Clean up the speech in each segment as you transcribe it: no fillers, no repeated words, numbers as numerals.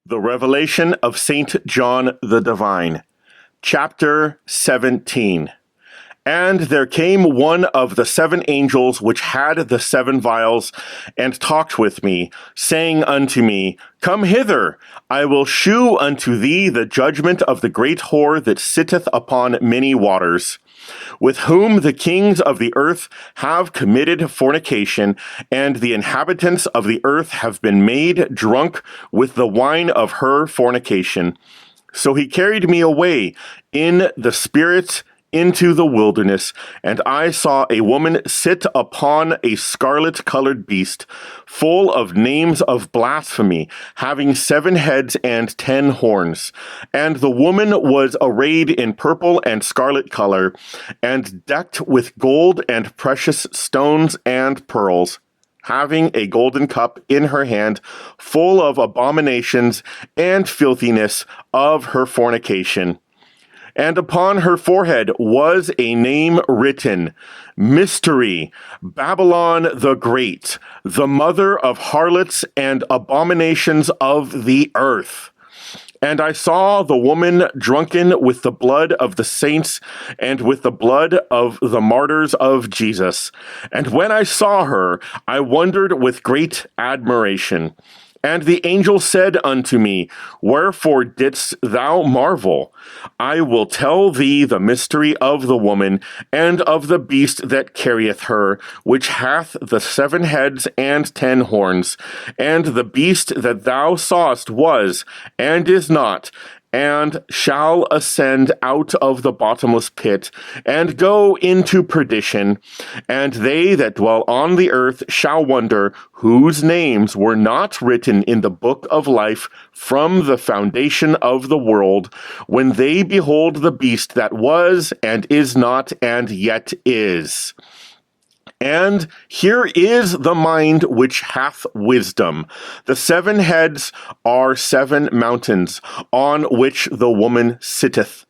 The Revelation of St. John the Divine, Chapter 17. And there came one of the seven angels which had the seven vials, and talked with me, saying unto me, Come hither, I will shew unto thee the judgment of the great whore that sitteth upon many waters, with whom the kings of the earth have committed fornication, and the inhabitants of the earth have been made drunk with the wine of her fornication. So he carried me away in the spirit into the wilderness, and I saw a woman sit upon a scarlet-colored beast, full of names of blasphemy, having 7 heads and 10 horns. And the woman was arrayed in purple and scarlet color, and decked with gold and precious stones and pearls, having a golden cup in her hand, full of abominations and filthiness of her fornication. And upon her forehead was a name written, Mystery, Babylon the Great, the mother of harlots and abominations of the earth. And I saw the woman drunken with the blood of the saints and with the blood of the martyrs of Jesus. And when I saw her, I wondered with great admiration. And the angel said unto me, Wherefore didst thou marvel? I will tell thee the mystery of the woman, and of the beast that carrieth her, which hath the 7 heads and 10 horns. And the beast that thou sawest was, and is not, and shall ascend out of the bottomless pit, and go into perdition. And they that dwell on the earth shall wonder, whose names were not written in the book of life from the foundation of the world, when they behold the beast that was, and is not, and yet is. And here is the mind which hath wisdom. The 7 heads are 7 mountains, on which the woman sitteth.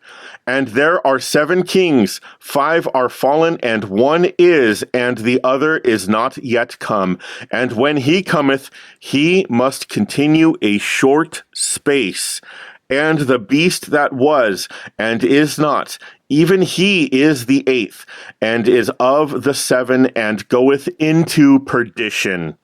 And there are 7 kings, 5 are fallen, and 1 is, and the other is not yet come. And when he cometh, he must continue a short space. And the beast that was, and is not, even he is the 8th, and is of the 7, and goeth into perdition.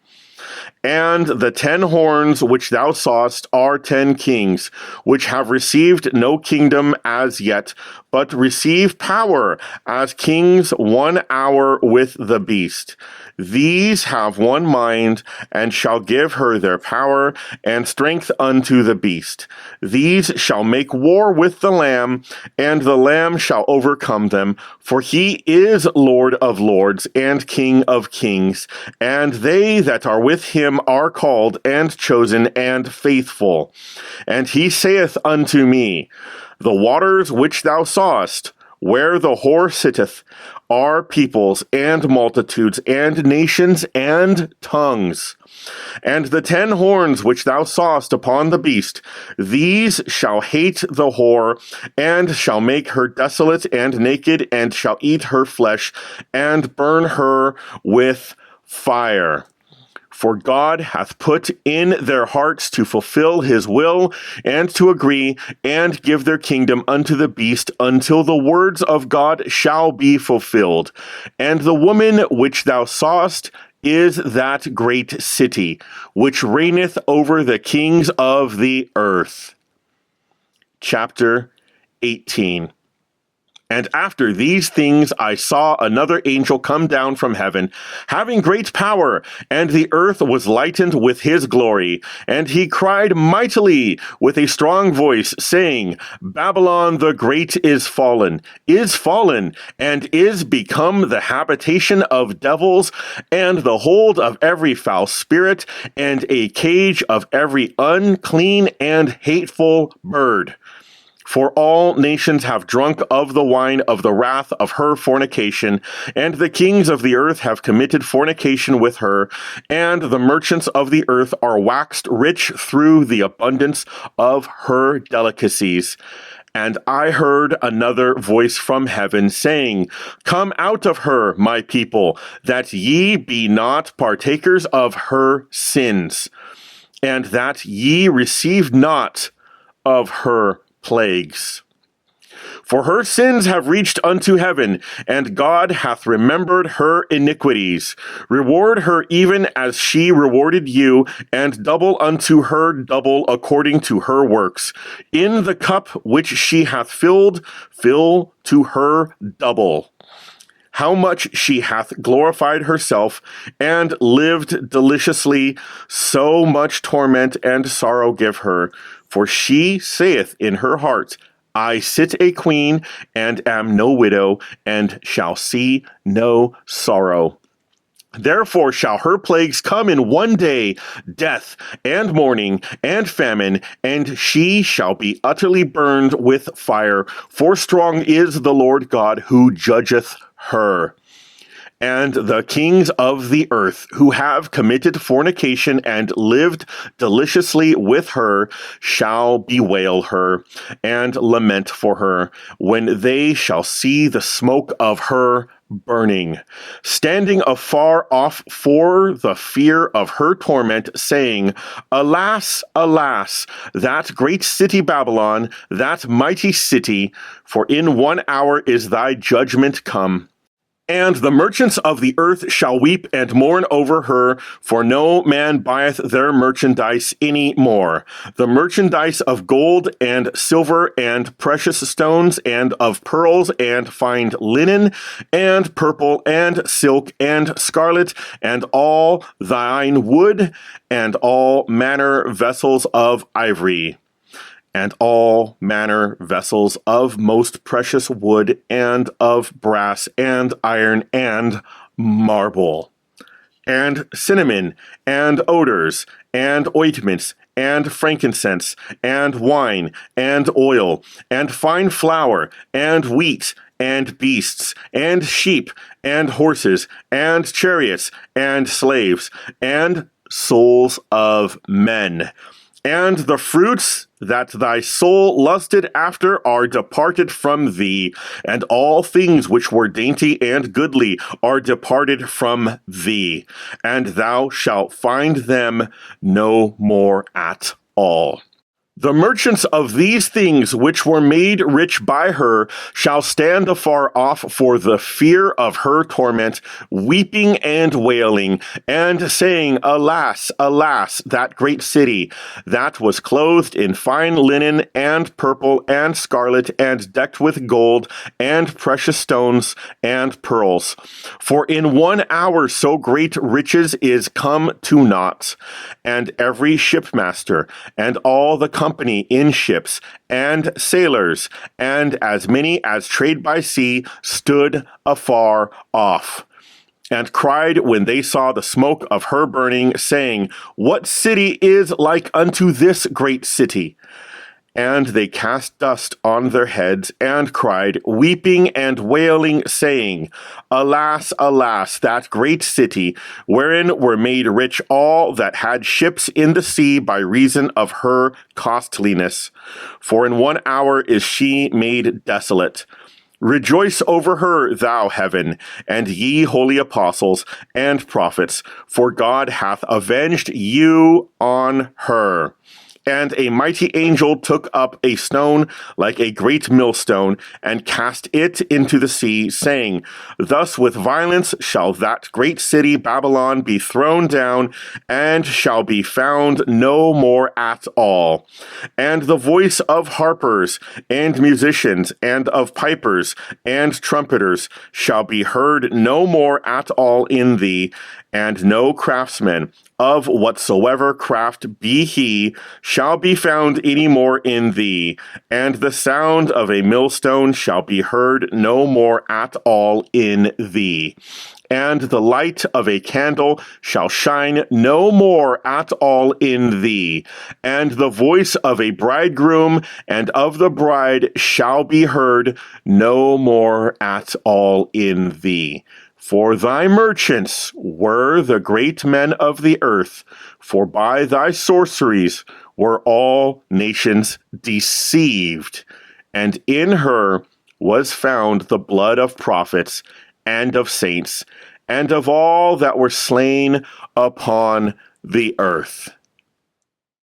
And the 10 horns which thou sawest are 10 kings, which have received no kingdom as yet, but receive power as kings 1 hour with the beast. These have one mind, and shall give her their power and strength unto the beast. These shall make war with the Lamb, and the Lamb shall overcome them, for he is Lord of lords and King of kings, and they that are with him are called and chosen and faithful. And he saith unto me, The waters which thou sawest, where the whore sitteth, are peoples and multitudes and nations and tongues. And the 10 horns which thou sawest upon the beast, these shall hate the whore, and shall make her desolate and naked, and shall eat her flesh, and burn her with fire. For God hath put in their hearts to fulfill his will, and to agree, and give their kingdom unto the beast, until the words of God shall be fulfilled. And the woman which thou sawest is that great city, which reigneth over the kings of the earth. Chapter 18. And after these things I saw another angel come down from heaven, having great power, and the earth was lightened with his glory. And he cried mightily with a strong voice, saying, Babylon the Great is fallen, and is become the habitation of devils, and the hold of every foul spirit, and a cage of every unclean and hateful bird. For all nations have drunk of the wine of the wrath of her fornication, and the kings of the earth have committed fornication with her, and the merchants of the earth are waxed rich through the abundance of her delicacies. And I heard another voice from heaven saying, Come out of her, my people, that ye be not partakers of her sins. and that ye received not of her plagues. For her sins have reached unto heaven, and God hath remembered her iniquities. Reward her even as she rewarded you, and double unto her double according to her works. In the cup which she hath filled, fill to her double. How much she hath glorified herself, and lived deliciously, so much torment and sorrow give her. For she saith in her heart, I sit a queen, and am no widow, and shall see no sorrow. Therefore shall her plagues come in one day, death, and mourning, and famine, and she shall be utterly burned with fire. For strong is the Lord God who judgeth her. And the kings of the earth who have committed fornication and lived deliciously with her shall bewail her and lament for her when they shall see the smoke of her burning, standing afar off for the fear of her torment, saying, Alas, alas, that great city Babylon, that mighty city, for in 1 hour is thy judgment come. And the merchants of the earth shall weep and mourn over her, for no man buyeth their merchandise any more. The merchandise of gold and silver and precious stones and of pearls and fine linen and purple and silk and scarlet and all thine wood and all manner vessels of ivory, and all manner vessels of most precious wood, and of brass, and iron, and marble, and cinnamon, and odors, and ointments, and frankincense, and wine, and oil, and fine flour, and wheat, and beasts, and sheep, and horses, and chariots, and slaves, and souls of men. And the fruits that thy soul lusted after are departed from thee, and all things which were dainty and goodly are departed from thee, and thou shalt find them no more at all. The merchants of these things which were made rich by her shall stand afar off for the fear of her torment, weeping and wailing, and saying, Alas, alas, that great city, that was clothed in fine linen, and purple, and scarlet, and decked with gold, and precious stones, and pearls. For in 1 hour so great riches is come to naught. And every shipmaster, and all the company in ships, and sailors, and as many as trade by sea, stood afar off, and cried when they saw the smoke of her burning, saying, What city is like unto this great city? And they cast dust on their heads, and cried, weeping and wailing, saying, Alas, alas, that great city, wherein were made rich all that had ships in the sea by reason of her costliness. For in 1 hour is she made desolate. Rejoice over her, thou heaven, and ye holy apostles and prophets, for God hath avenged you on her. And a mighty angel took up a stone like a great millstone, and cast it into the sea, saying, Thus with violence shall that great city Babylon be thrown down, and shall be found no more at all. And the voice of harpers, and musicians, and of pipers, and trumpeters shall be heard no more at all in thee, and no craftsman, of whatsoever craft be he, shall be found any more in thee, and the sound of a millstone shall be heard no more at all in thee. And the light of a candle shall shine no more at all in thee, and the voice of a bridegroom and of the bride shall be heard no more at all in thee. For thy merchants were the great men of the earth, for by thy sorceries were all nations deceived. And in her was found the blood of prophets and of saints, and of all that were slain upon the earth.